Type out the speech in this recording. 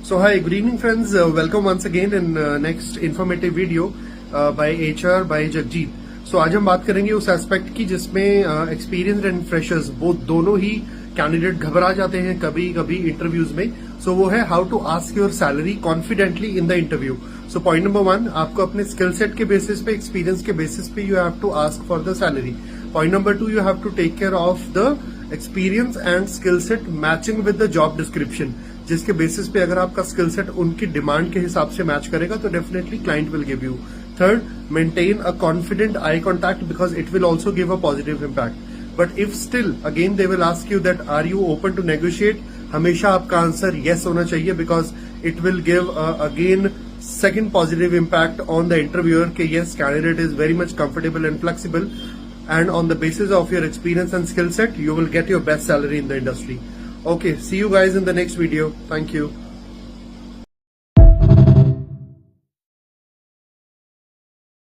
So hi, good evening friends. Welcome once again in next informative video by HR by Jagjit. So आज हम बात करेंगे उस aspect की जिसमें एक्सपीरियंस एंड फ्रेशर्स बोथ दोनों ही कैंडिडेट घबरा जाते हैं कभी कभी इंटरव्यूज में. सो वो है how to ask your salary confidently in the interview. So point number 1, आपको अपने स्किल सेट के बेसिस पे, एक्सपीरियंस के बेसिस पे you have to ask for the salary. Point number 2, you have to take care of the experience and skill set matching with the job description, जिसके basis पे अगर आपका skill set उनकी demand के हिसाब से मैच करेगा तो definitely client will give you. Third, maintain a confident eye contact because it will also give a positive impact. But if still again they will ask you that are you open to negotiate, हमेशा आपका answer yes होना चाहिए because it will give again second positive impact on the interviewer कि yes, candidate is very much comfortable and flexible, and on the basis of your experience and skill set you will get your best salary in the industry. Okay, see you guys in the next video. Thank you.